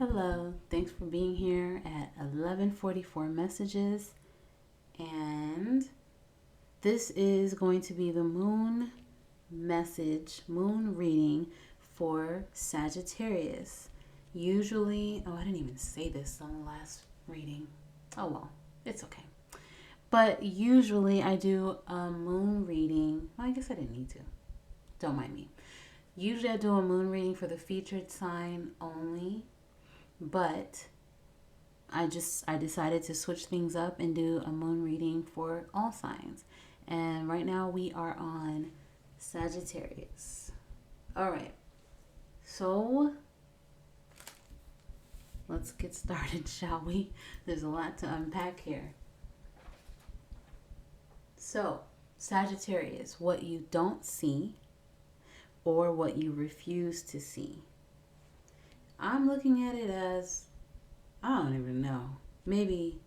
Hello, thanks for being here at 11:44 messages. And this is going to be the moon reading for Sagittarius. Usually, I didn't even say this on the last reading. Oh well, it's okay. But usually I do a moon reading. Well, I guess I didn't need to. Don't mind me. Usually I do a moon reading for the featured sign only, but I decided to switch things up and do a moon reading for all signs. And right now we are on Sagittarius. All right. So let's get started, shall we? There's a lot to unpack here. So, Sagittarius, what you don't see or what you refuse to see. I'm looking at it as, I don't even know. Maybe,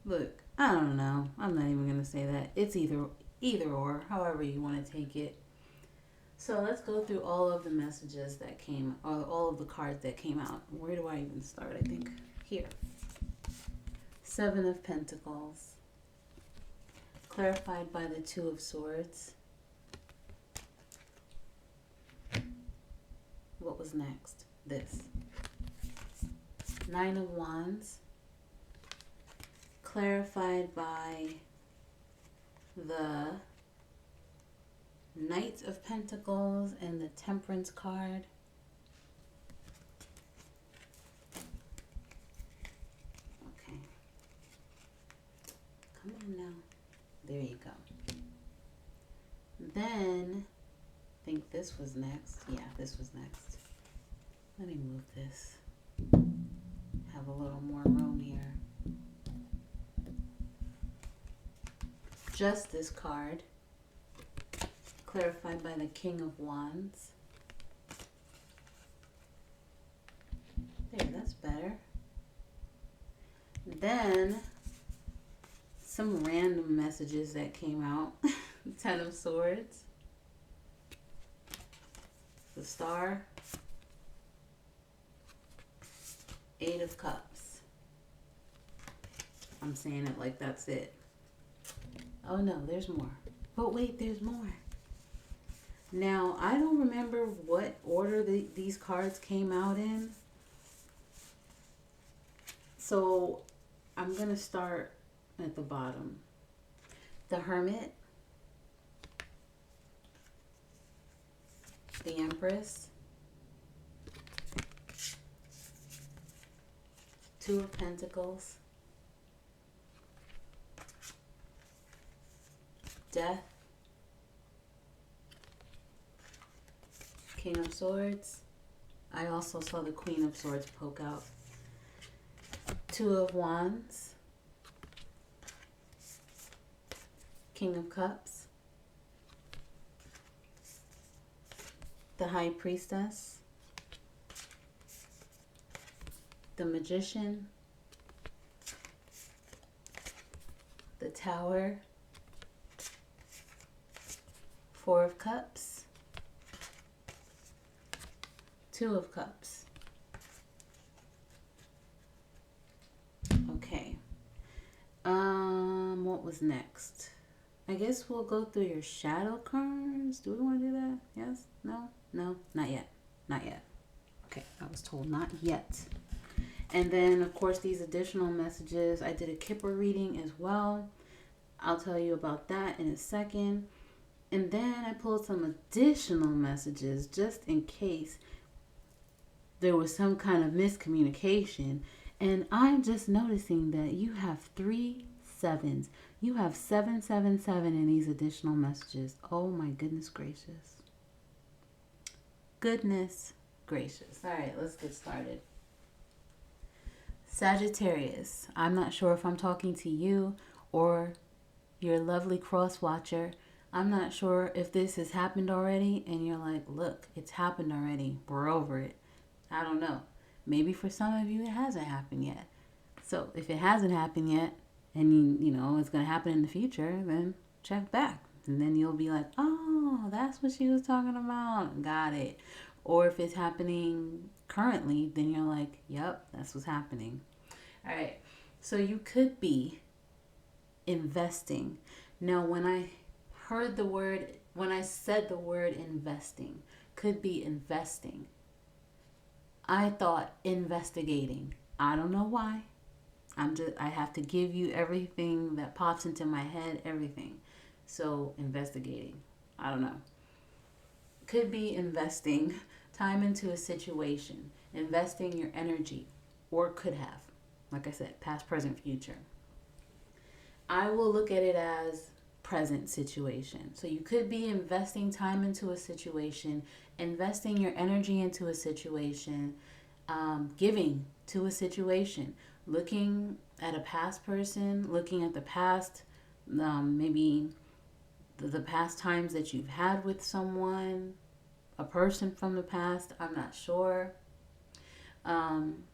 look, I don't know. I'm not even going to say that. It's either or, however you want to take it. So let's go through all of the messages that came, or all of the cards that came out. Where do I even start? I think here. Seven of Pentacles, clarified by the Two of Swords. What was next? This. Nine of Wands, clarified by the Knight of Pentacles and the Temperance card. Okay. Come on now. There you go. Then, I think this was next. Yeah, this was next. Let me move this. Have a little more room here. Justice card, clarified by the King of Wands. There, that's better. Then, some random messages that came out. Ten of Swords. The Star. Eight of Cups. I'm saying it like that's it. Oh no, there's more. But wait, there's more. Now, I don't remember what order these cards came out in. So, I'm going to start at the bottom. The Hermit. The Empress. Two of Pentacles. Death. King of Swords. I also saw the Queen of Swords poke out. Two of Wands. King of Cups. The High Priestess. The Magician. The Tower. Four of Cups. Two of Cups. Okay. What was next? I guess we'll go through your shadow cards. Do we want to do that? Yes? No? No? Not yet. Not yet. Okay, I was told not yet. And then, of course, these additional messages. I did a Kipper reading as well. I'll tell you about that in a second. And then I pulled some additional messages just in case there was some kind of miscommunication. And I'm just noticing that you have 3 sevens. You have 777 in these additional messages. Oh my goodness gracious. Goodness gracious. All right, let's get started. Sagittarius, I'm not sure if I'm talking to you or your lovely cross watcher. I'm not sure if this has happened already and you're like, look, it's happened already. We're over it. I don't know. Maybe for some of you it hasn't happened yet. So if it hasn't happened yet and you know it's going to happen in the future, then check back. And then you'll be like, oh, that's what she was talking about. Got it. Or if it's happening currently, then you're like, yep, that's what's happening. All right. So you could be investing. Now, when I said the word investing, could be investing, I thought investigating. I don't know why. I have to give you everything that pops into my head, everything. So, investigating. I don't know. Could be investing time into a situation, investing your energy, or could have. Like I said, past, present, future. I will look at it as present situation. So you could be investing time into a situation, investing your energy into a situation, giving to a situation, looking at a past person, looking at the past, maybe the past times that you've had with someone, a person from the past, I'm not sure. Um,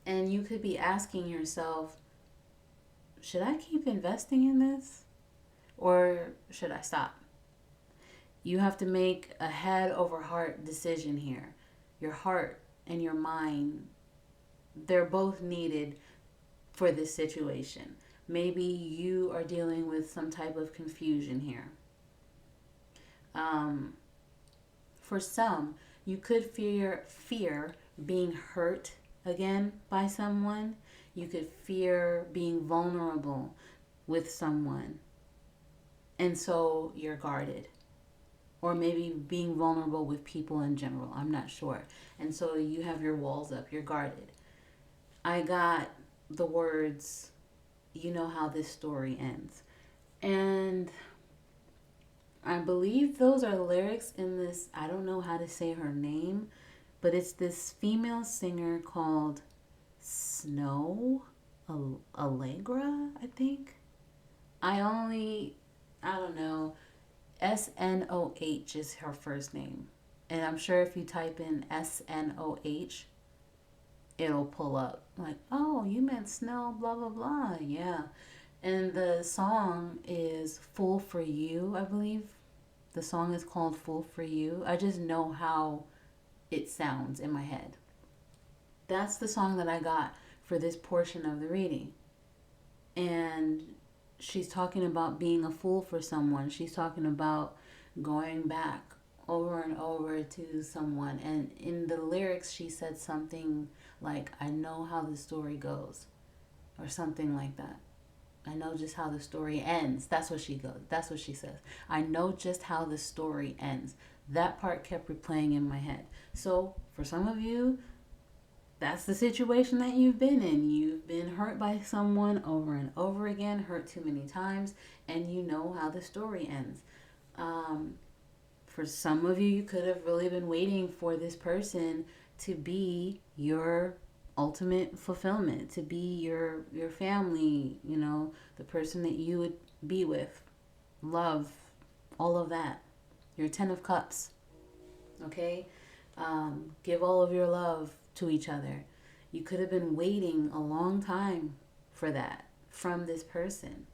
and you could be asking yourself, should I keep investing in this or should I stop? You have to make a head over heart decision here. Your heart and your mind, they're both needed for this situation. Maybe you are dealing with some type of confusion here. Um, for some, you could fear being hurt again by someone. You could fear being vulnerable with someone. And so you're guarded. Or maybe being vulnerable with people in general. I'm not sure. And so you have your walls up. You're guarded. I got the words, you know how this story ends. And I believe those are lyrics in this, I don't know how to say her name, but it's this female singer called Snow Allegra, I think. I don't know. SNOH is her first name. And I'm sure if you type in SNOH, it'll pull up. Like, oh, you meant snow, blah, blah, blah. Yeah. And the song is Fool for You, I believe. The song is called Fool for You. I just know how it sounds in my head. That's the song that I got for this portion of the reading. And she's talking about being a fool for someone. She's talking about going back over and over to someone. And in the lyrics, she said something like, I know how the story goes, or something like that. I know just how the story ends. That's what she says. I know just how the story ends. That part kept replaying in my head. So for some of you, that's the situation that you've been in. You've been hurt by someone over and over again, hurt too many times, and you know how the story ends. For some of you, you could have really been waiting for this person to be your ultimate fulfillment, to be your family, the person that you would be with, love, all of that. Your 10 of Cups, okay? Give all of your love to each other. You could have been waiting a long time for that from this person.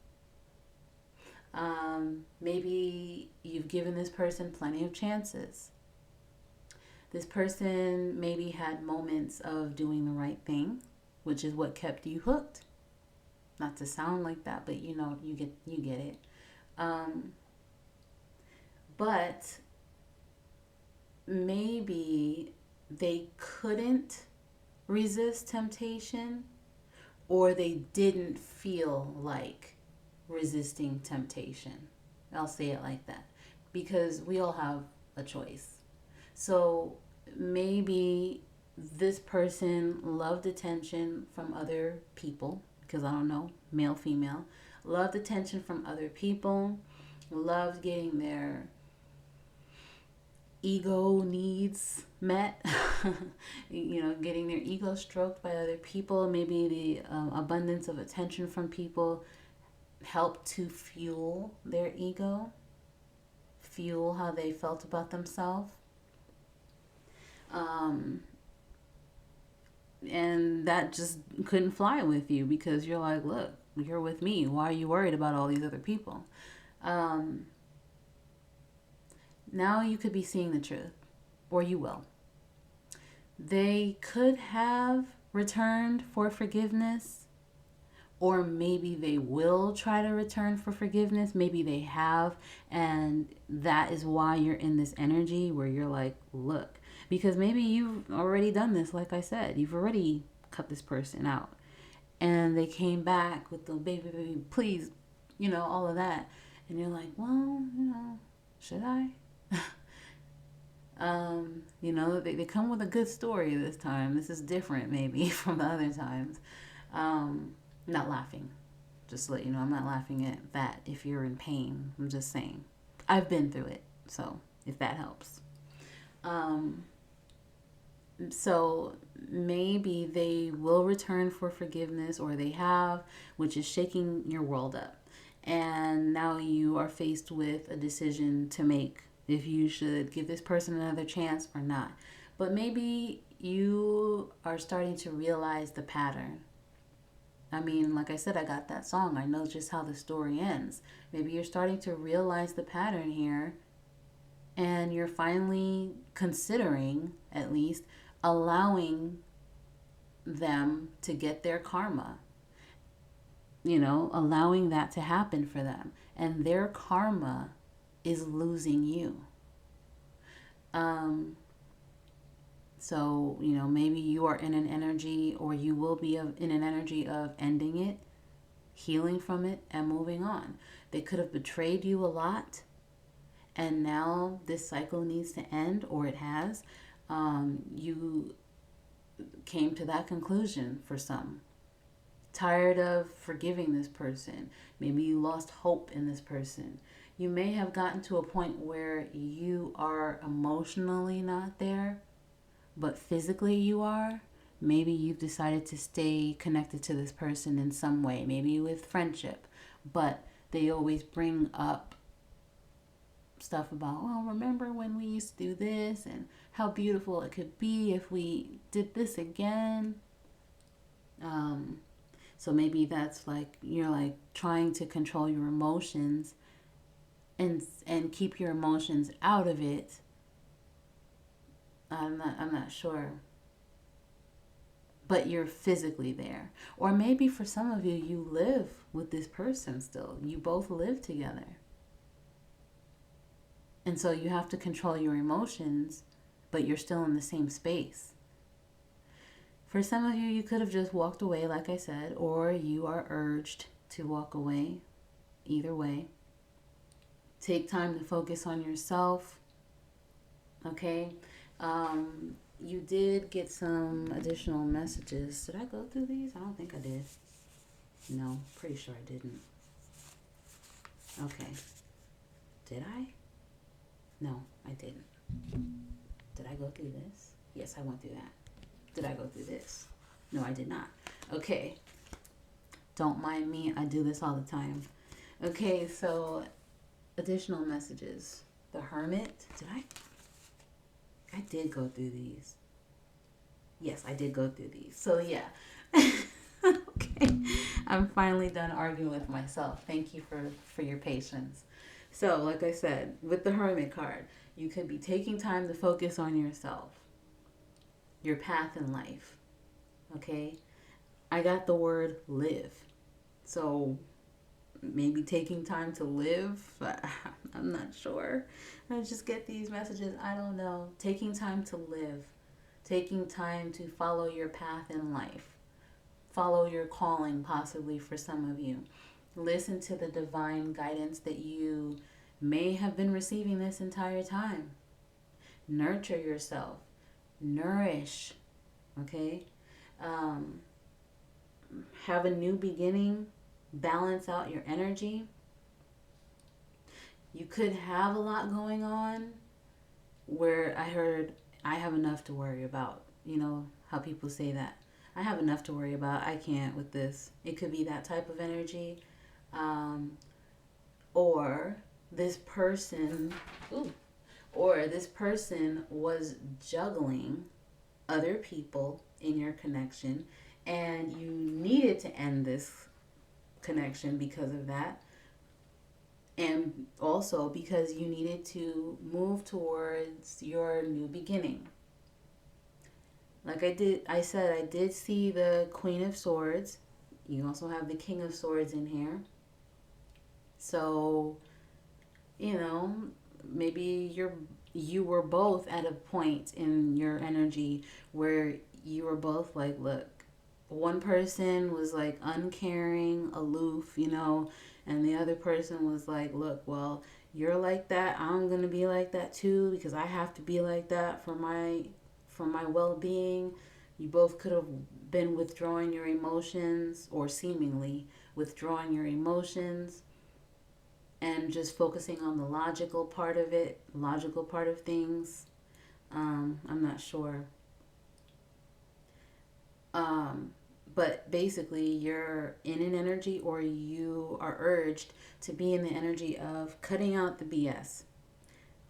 Maybe you've given this person plenty of chances. This person maybe had moments of doing the right thing, which is what kept you hooked. Not to sound like that, but you get it. But maybe they couldn't resist temptation, or they didn't feel like resisting temptation. I'll say it like that, because we all have a choice. So maybe this person loved attention from other people, because I don't know, male, female, loved attention from other people, loved getting their ego needs met, getting their ego stroked by other people. Maybe the abundance of attention from people helped to fuel their ego, fuel how they felt about themselves. And that just couldn't fly with you, because you're like, look, you're with me. Why are you worried about all these other people? Now you could be seeing the truth, or you will. They could have returned for forgiveness, or maybe they will try to return for forgiveness. Maybe they have, and that is why you're in this energy where you're like, look, because maybe you've already done this. Like I said, you've already cut this person out, and they came back with the baby, baby, please, all of that, and you're like, well, should I? They come with a good story this time. This is different, maybe, from the other times. Not laughing. Just to let you know, I'm not laughing at that if you're in pain. I'm just saying. I've been through it, so if that helps. Um, so maybe they will return for forgiveness, or they have, which is shaking your world up. And now you are faced with a decision to make, if you should give this person another chance or not. But maybe you are starting to realize the pattern. I mean, like I said, I got that song. I know just how the story ends. Maybe you're starting to realize the pattern here, and you're finally considering, at least, allowing them to get their karma. Allowing that to happen for them. And their karma is losing you. Um, so, maybe you are in an energy, or you will be in an energy of ending it, healing from it, and moving on. They could have betrayed you a lot, and now this cycle needs to end, or it has. You came to that conclusion for some. Tired of forgiving this person. Maybe you lost hope in this person. You may have gotten to a point where you are emotionally not there, but physically you are. Maybe you've decided to stay connected to this person in some way, maybe with friendship, but they always bring up stuff about, well, remember when we used to do this, and how beautiful it could be if we did this again. So maybe that's like, you're like trying to control your emotions, and keep your emotions out of it. I'm not sure. But you're physically there. Or maybe for some of you, you live with this person still. You both live together. And so you have to control your emotions, but you're still in the same space. For some of you, you could have just walked away, like I said, or you are urged to walk away. Either way. Take time to focus on yourself. Okay? You did get some additional messages. Did I go through these? I don't think I did. No, pretty sure I didn't. Okay. Did I? No, I didn't. Did I go through this? Yes, I went through that. Did I go through this? No, I did not. Okay. Don't mind me. I do this all the time. Okay, so additional messages. The Hermit. Did I? I did go through these. Yes, I did go through these. So, yeah. Okay. I'm finally done arguing with myself. Thank you for your patience. So, like I said, with the Hermit card, you could be taking time to focus on yourself, your path in life. Okay? I got the word live. So, maybe taking time to live. I'm not sure. I just get these messages. I don't know. Taking time to live. Taking time to follow your path in life. Follow your calling, possibly, for some of you. Listen to the divine guidance that you may have been receiving this entire time. Nurture yourself. Nourish. Okay? Have a new beginning. Balance out your energy. You could have a lot going on where I heard, I have enough to worry about. You know how people say that. I have enough to worry about. I can't with this. It could be that type of energy. Or this person, was juggling other people in your connection, and you needed to end this connection because of that, and also because you needed to move towards your new beginning. Like I said, I did see the Queen of Swords. You also have the King of Swords in here. So, you know, maybe you were both at a point in your energy where you were both like, look, one person was like uncaring, aloof, and the other person was like, look, well, you're like that, I'm going to be like that too because I have to be like that for my well-being. You both could have been withdrawing your emotions, or seemingly withdrawing your emotions, and just focusing on the logical part of things. I'm not sure. Um, but basically, you're in an energy, or you are urged to be in the energy of cutting out the BS,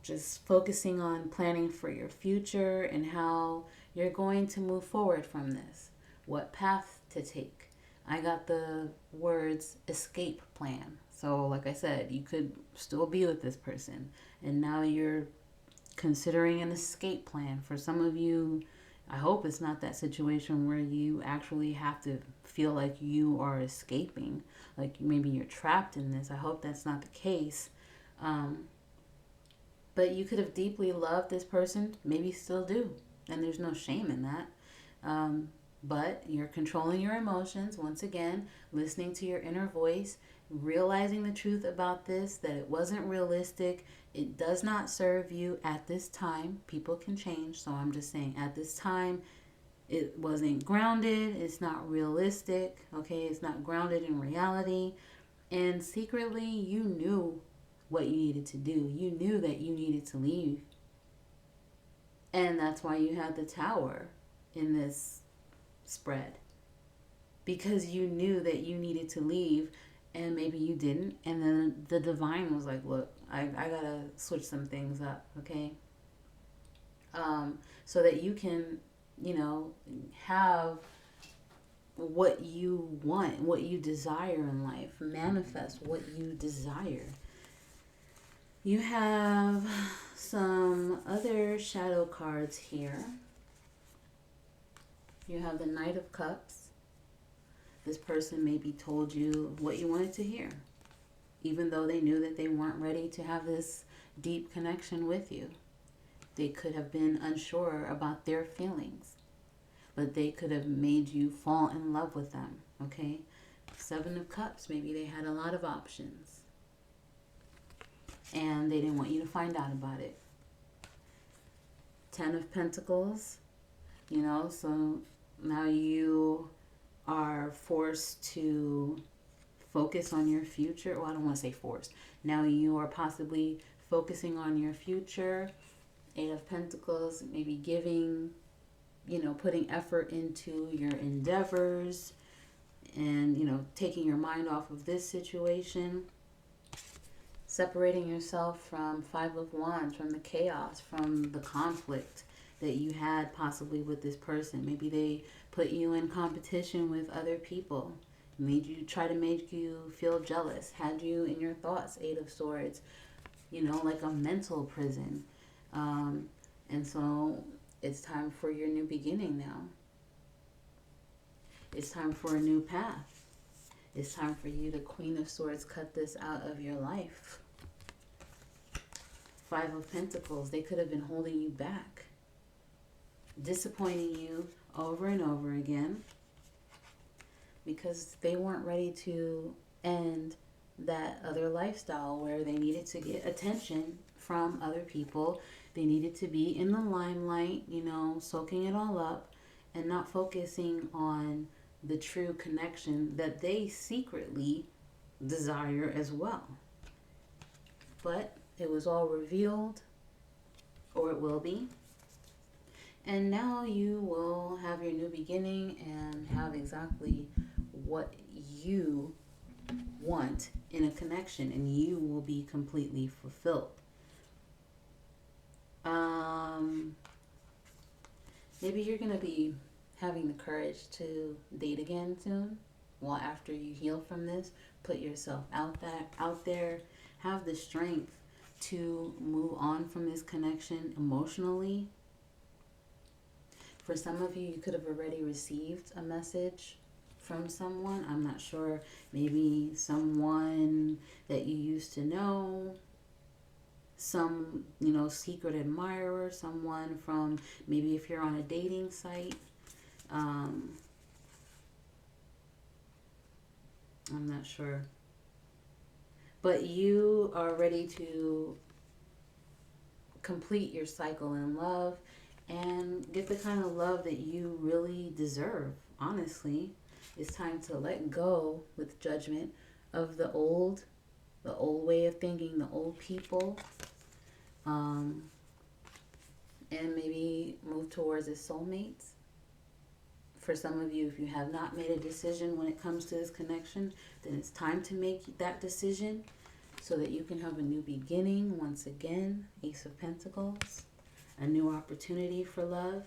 just focusing on planning for your future and how you're going to move forward from this, what path to take. I got the words escape plan. So, like I said, you could still be with this person, and now you're considering an escape plan. For some of you, I hope it's not that situation where you actually have to feel like you are escaping, like maybe you're trapped in this. I hope that's not the case. Um, but you could have deeply loved this person, maybe still do, and there's no shame in that. Um, but you're controlling your emotions, once again, listening to your inner voice, realizing the truth about this, that it wasn't realistic. It does not serve you at this time. People can change, so I'm just saying at this time, it wasn't grounded. It's not realistic, okay? It's not grounded in reality. And secretly, you knew what you needed to do. You knew that you needed to leave. And that's why you had the tower in this spread. Because you knew that you needed to leave, and maybe you didn't. And then the divine was like, look, I gotta switch some things up, okay? So that you can, have what you want, what you desire in life, manifest what you desire. You have some other shadow cards here. You have the Knight of Cups. This person maybe told you what you wanted to hear, even though they knew that they weren't ready to have this deep connection with you. They could have been unsure about their feelings, but they could have made you fall in love with them, okay? Seven of Cups, maybe they had a lot of options, and they didn't want you to find out about it. Ten of Pentacles, so now you are forced to focus on your future. Well, I don't want to say forced. Now you are possibly focusing on your future. Eight of Pentacles, maybe giving, putting effort into your endeavors and, taking your mind off of this situation. Separating yourself from Five of Wands, from the chaos, from the conflict that you had possibly with this person. Maybe they put you in competition with other people, try to make you feel jealous, had you in your thoughts. Eight of Swords, like a mental prison. And so it's time for your new beginning now. It's time for a new path. It's time for you to, Queen of Swords, cut this out of your life. Five of Pentacles, they could have been holding you back, disappointing you over and over again because they weren't ready to end that other lifestyle where they needed to get attention from other people. They needed to be in the limelight, soaking it all up and not focusing on the true connection that they secretly desire as well. But it was all revealed, or it will be. And now you will have your new beginning and have exactly what you want in a connection, and you will be completely fulfilled. Maybe you're going to be having the courage to date again soon. Well, after you heal from this, put yourself out there, have the strength to move on from this connection emotionally. For some of you, you could have already received a message from someone. I'm not sure. Maybe someone that you used to know, some, secret admirer, someone from, maybe if you're on a dating site. I'm not sure. But you are ready to complete your cycle in love and get the kind of love that you really deserve. Honestly, it's time to let go with judgment of the old way of thinking, the old people, and maybe move towards a soulmate. For some of you, if you have not made a decision when it comes to this connection, then it's time to make that decision so that you can have a new beginning once again. Ace of Pentacles, a new opportunity for love.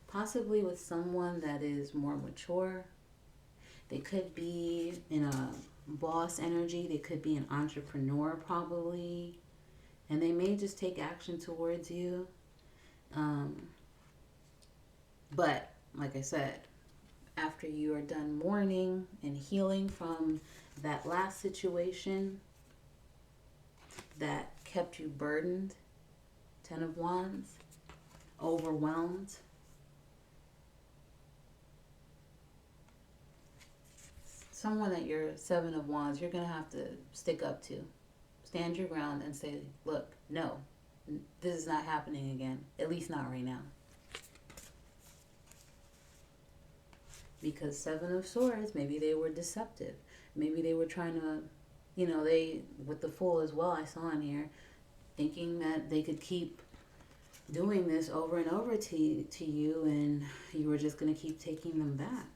Possibly with someone that is more mature. They could be in a boss energy. They could be an entrepreneur probably. And they may just take action towards you. But, like I said, after you are done mourning and healing from that last situation that kept you burdened, 10 of Wands, overwhelmed, someone at your 7 of Wands, you're going to have to stick up to. Stand your ground and say, look, no, this is not happening again. At least not right now. Because 7 of Swords, maybe they were deceptive. Maybe they were trying to, they, with the Fool as well, I saw in here, thinking that they could keep doing this over and over to you, and you were just going to keep taking them back.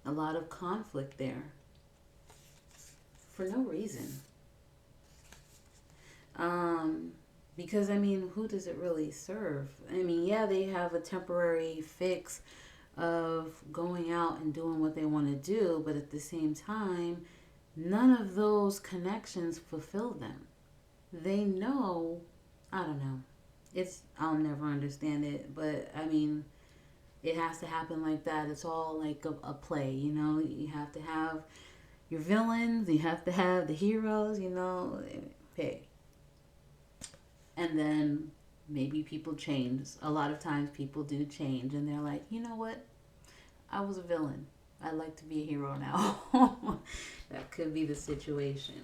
A lot of conflict there for no reason. Because, who does it really serve? Yeah, they have a temporary fix of going out and doing what they want to do, but at the same time, none of those connections fulfill them. They know, I don't know. I'll never understand it, but it has to happen like that. It's all like a play, You have to have your villains, you have to have the heroes, Hey. And then maybe people change. A lot of times people do change and they're like, you know what? I was a villain. I'd like to be a hero now. That could be the situation.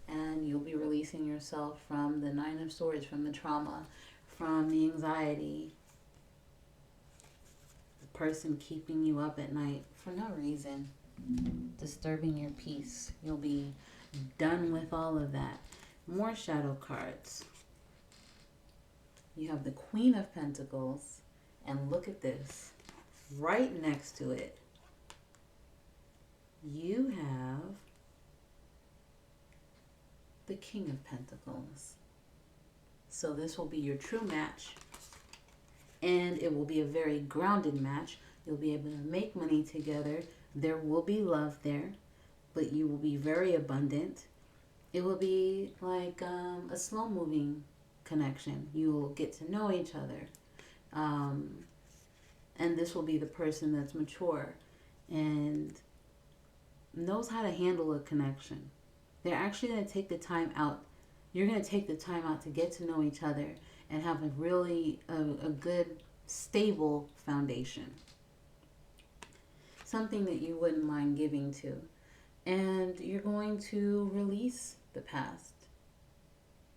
And you'll be releasing yourself from the 9 of Swords, from the trauma, from the anxiety. The person keeping you up at night for no reason. Disturbing your peace. You'll be done with all of that. More shadow cards. You have the Queen of Pentacles, and look at this. Right next to it, you have the King of Pentacles. So this will be your true match, and it will be a very grounded match. You'll be able to make money together. There will be love there, but you will be very abundant. It will be like a slow-moving connection. You will get to know each other. And this will be the person that's mature and knows how to handle a connection. They're actually going to take the time out. You're going to take the time out to get to know each other and have a really a good, stable foundation. Something that you wouldn't mind giving to. And you're going to release the past.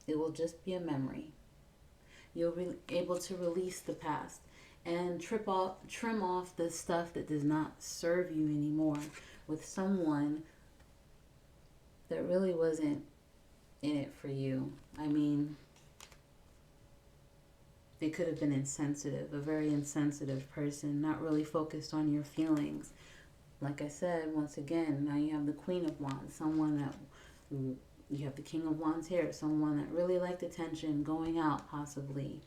It will just be a memory. You'll be able to release the past and trim off the stuff that does not serve you anymore with someone that really wasn't in it for you. They could have been insensitive, a very insensitive person, not really focused on your feelings. Like I said, once again, now you have the Queen of Wands, someone that, you have the King of Wands here, someone that really liked attention, going out possibly,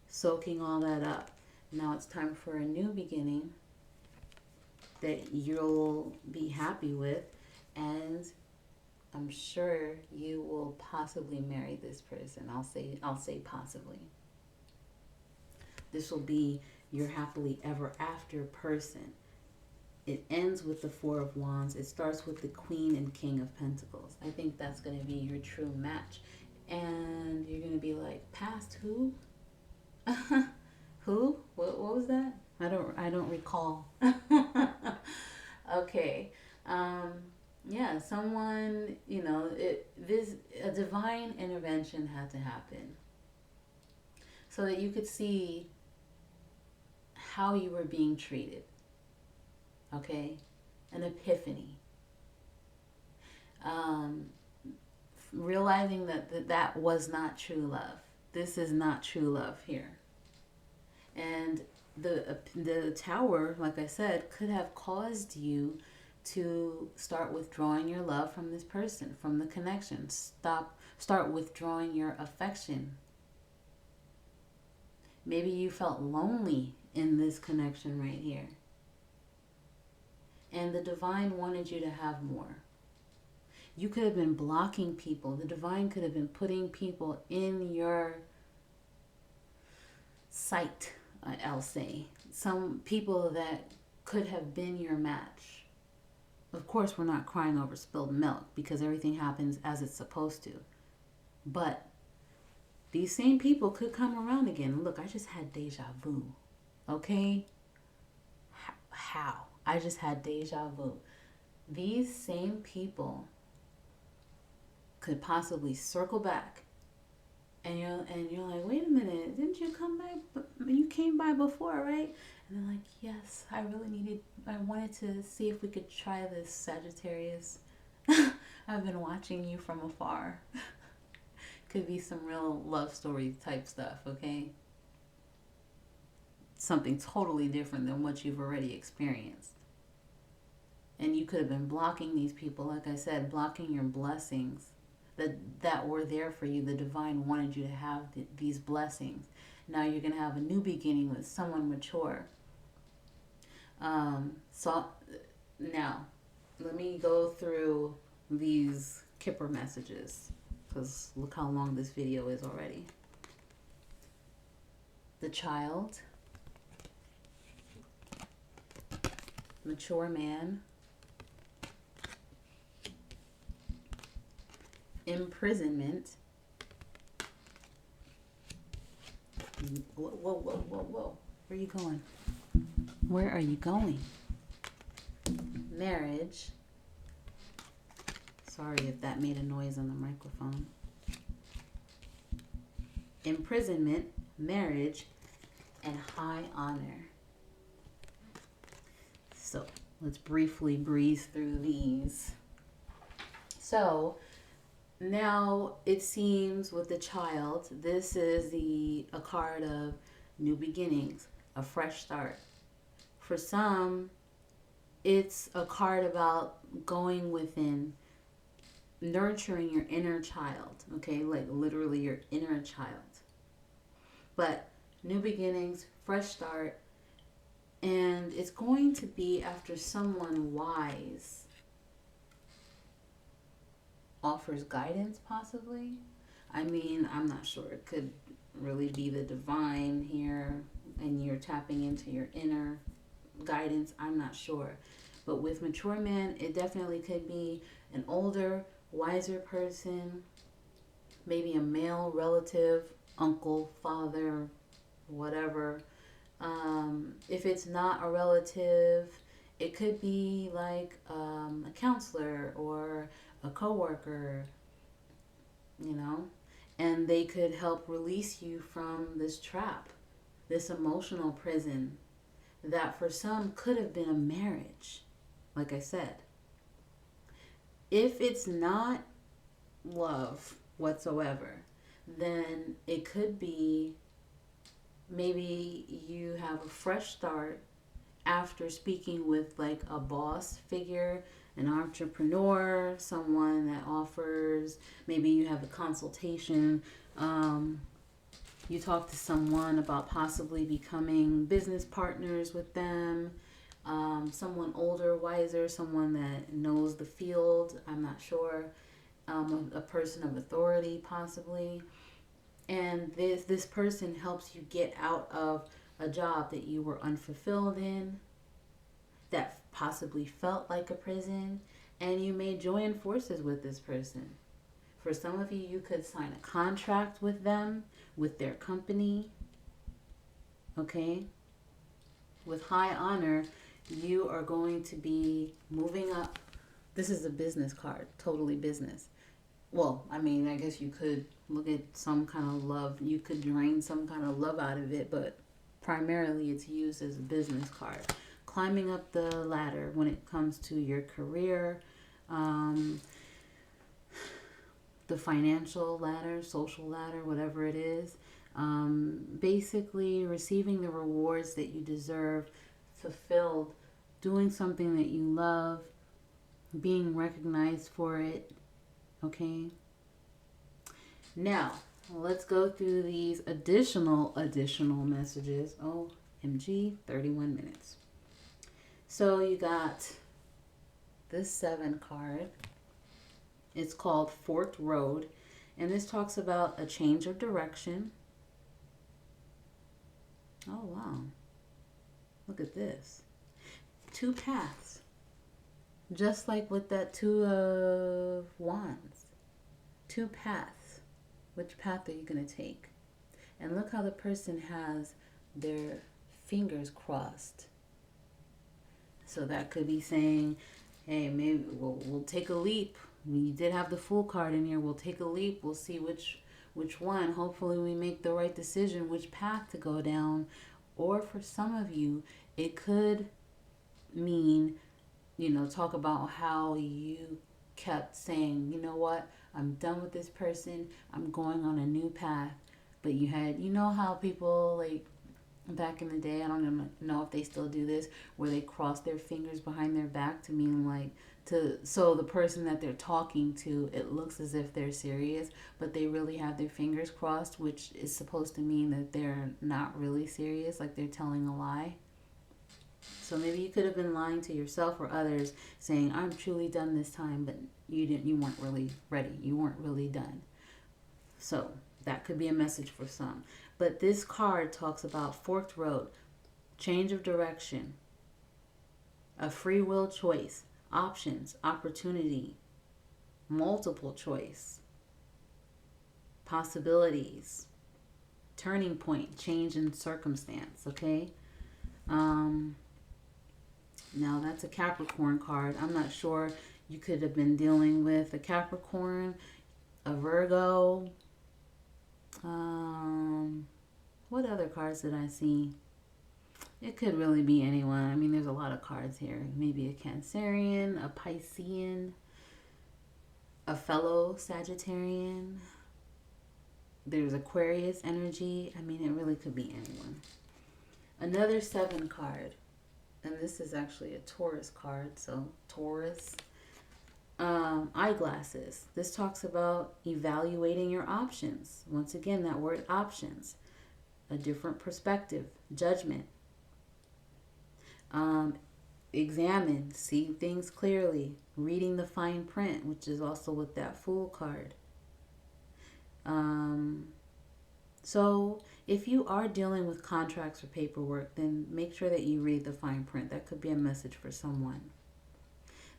soaking all that up. Now it's time for a new beginning that you'll be happy with, and I'm sure you will possibly marry this person. I'll say possibly. This will be your happily ever after person. It ends with the Four of Wands. It starts with the Queen and King of Pentacles. I think that's going to be your true match. And you're going to be like, past who? Who? What was that? I don't recall. Okay. Yeah, someone, a divine intervention had to happen so that you could see how you were being treated. Okay? An epiphany. Realizing that was not true love. This is not true love here. And the tower, like I said, could have caused you to start withdrawing your love from this person, from the connection. Start withdrawing your affection. Maybe you felt lonely in this connection right here. And the divine wanted you to have more. You could have been blocking people. The divine could have been putting people in your sight, I'll say. Some people that could have been your match. Of course, we're not crying over spilled milk because everything happens as it's supposed to. But these same people could come around again. Look, I just had deja vu. Okay? How? I just had deja vu. These same people could possibly circle back. And you're like, wait a minute, didn't you come by? You came by before, right? And they're like, yes, I wanted to see if we could try this, Sagittarius. I've been watching you from afar. Could be some real love story type stuff, okay? Something totally different than what you've already experienced. And you could have been blocking these people, like I said, blocking your blessings that were there for you. The divine wanted you to have these blessings. Now you're going to have a new beginning with someone mature. So now let me go through these Kipper messages, because look how long this video is already. The child, mature man, imprisonment. Whoa. Where are you going? Where are you going? Marriage. Sorry if that made a noise on the microphone. Imprisonment, marriage, and high honor. So let's briefly breeze through these. So now it seems with the child, this is a card of new beginnings, a fresh start. For some, it's a card about going within, nurturing your inner child, okay? Like literally your inner child. But new beginnings, fresh start, and it's going to be after someone wise offers guidance, possibly. I mean, I'm not sure. It could really be the divine here, and you're tapping into your inner guidance. I'm not sure. But with mature man, it definitely could be an older, wiser person, maybe a male relative, uncle, father, whatever. If it's not a relative, it could be like a counselor or a coworker, and they could help release you from this trap, this emotional prison that for some could have been a marriage, like I said. If it's not love whatsoever, then it could be maybe you have a fresh start after speaking with like a boss figure, an entrepreneur, someone that offers, maybe you have a consultation, you talk to someone about possibly becoming business partners with them, someone older, wiser, someone that knows the field, I'm not sure, a person of authority possibly. And this person helps you get out of a job that you were unfulfilled in, that possibly felt like a prison, and you may join forces with this person. For some of you, you could sign a contract with them, with their company, okay? With high honor, you are going to be moving up. This is a business card, totally business. Well, I mean, I guess you could look at some kind of love. You could drain some kind of love out of it, but primarily it's used as a business card. Climbing up the ladder when it comes to your career, the financial ladder, social ladder, whatever it is. Basically receiving the rewards that you deserve, fulfilled, doing something that you love, being recognized for it. Okay. Now, let's go through these additional messages. OMG, 31 minutes. So you got this 7 card. It's called Forked Road, and this talks about a change of direction. Oh, wow. Look at this. 2 paths. Just like with that 2 of Wands. 2 paths. Which path are you going to take? And look how the person has their fingers crossed. So that could be saying, hey, maybe we'll take a leap. We did have the Fool card in here. We'll take a leap. We'll see which one. Hopefully we make the right decision, which path to go down. Or for some of you, it could mean, talk about how you kept saying, you know what, I'm done with this person. I'm going on a new path. But you had, how people like back in the day, I don't even know if they still do this, where they cross their fingers behind their back to mean like, so the person that they're talking to, it looks as if they're serious, but they really have their fingers crossed, which is supposed to mean that they're not really serious, like they're telling a lie. So maybe you could have been lying to yourself or others, saying, I'm truly done this time, but you weren't really ready. You weren't really done. So that could be a message for some. But this card talks about forked road, change of direction, a free will choice, options, opportunity, multiple choice, possibilities, turning point, change in circumstance, okay? Now that's a Capricorn card. I'm not sure. You could have been dealing with a Capricorn, a Virgo. What other cards did I see? It could really be anyone. I mean, there's a lot of cards here. Maybe a Cancerian, a Piscean, a fellow Sagittarian. There's Aquarius energy. I mean, it really could be anyone. Another 7 card. And this is actually a Taurus card. So, Taurus. Eyeglasses. This talks about evaluating your options. Once again, that word options. A different perspective. Judgment. Examine, see things clearly, reading the fine print, which is also with that Fool card. So if you are dealing with contracts or paperwork, then make sure that you read the fine print. That could be a message for someone.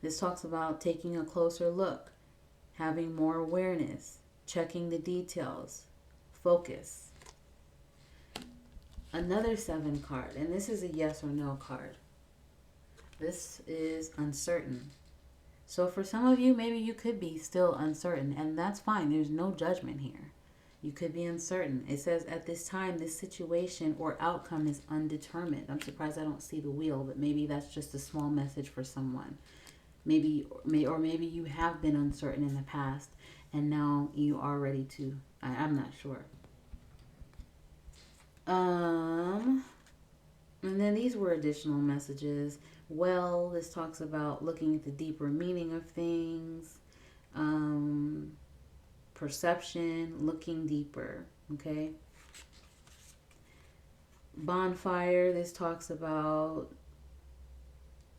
This talks about taking a closer look, having more awareness, checking the details, focus. Another 7 card, and this is a yes or no card. This is uncertain. So for some of you, maybe you could be still uncertain, and that's fine. There's no judgment here. You could be uncertain. It says at this time, this situation or outcome is undetermined. I'm surprised I don't see the wheel, but maybe that's just a small message for someone. Maybe you have been uncertain in the past, and now you are ready to. I'm not sure. And then these were additional messages. Well, this talks about looking at the deeper meaning of things, perception, looking deeper, okay? Bonfire, this talks about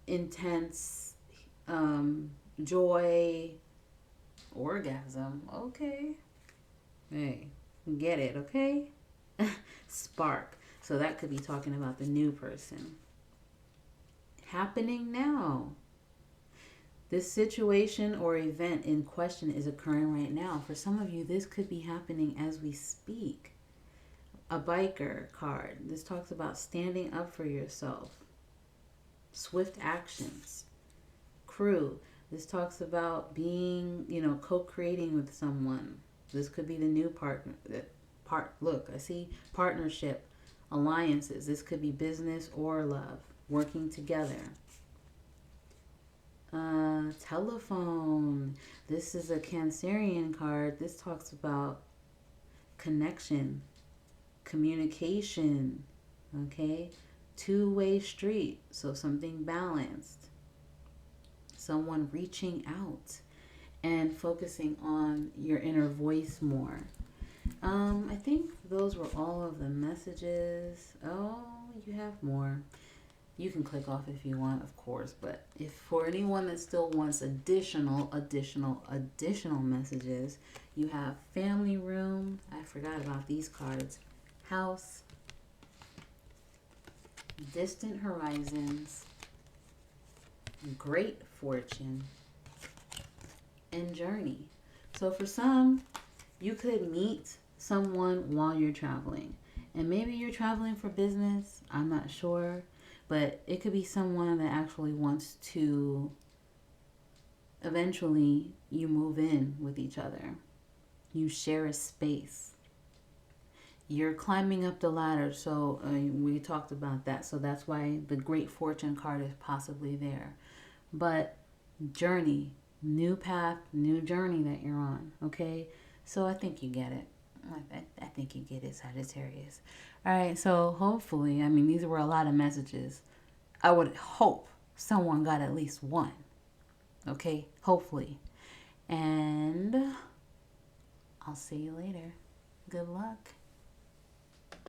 intense joy, orgasm, okay? Hey, get it, okay? Spark. So that could be talking about the new person. Happening now. This situation or event in question is occurring right now. For some of you, this could be happening as we speak. A biker card. This talks about standing up for yourself. Swift actions. Crew. This talks about being, co-creating with someone. This could be the new partner. Look, I see partnership, alliances. This could be business or love, working together. Telephone. This is a Cancerian card. This talks about connection, communication, okay? Two-way street, so something balanced. Someone reaching out and focusing on your inner voice more. I think those were all of the messages. Oh, you have more. You can click off if you want, of course, but if for anyone that still wants additional messages, you have family room. I forgot about these cards. House, distant horizons, great fortune, and journey. So for some, you could meet someone while you're traveling. And maybe you're traveling for business. I'm not sure. But it could be someone that actually wants to eventually you move in with each other. You share a space. You're climbing up the ladder. So we talked about that. So that's why the Great Fortune card is possibly there. But journey, new path, new journey that you're on. Okay? So I think you get it. I think you get it, Sagittarius. All right, so hopefully, these were a lot of messages. I would hope someone got at least one. Okay, hopefully. And I'll see you later. Good luck.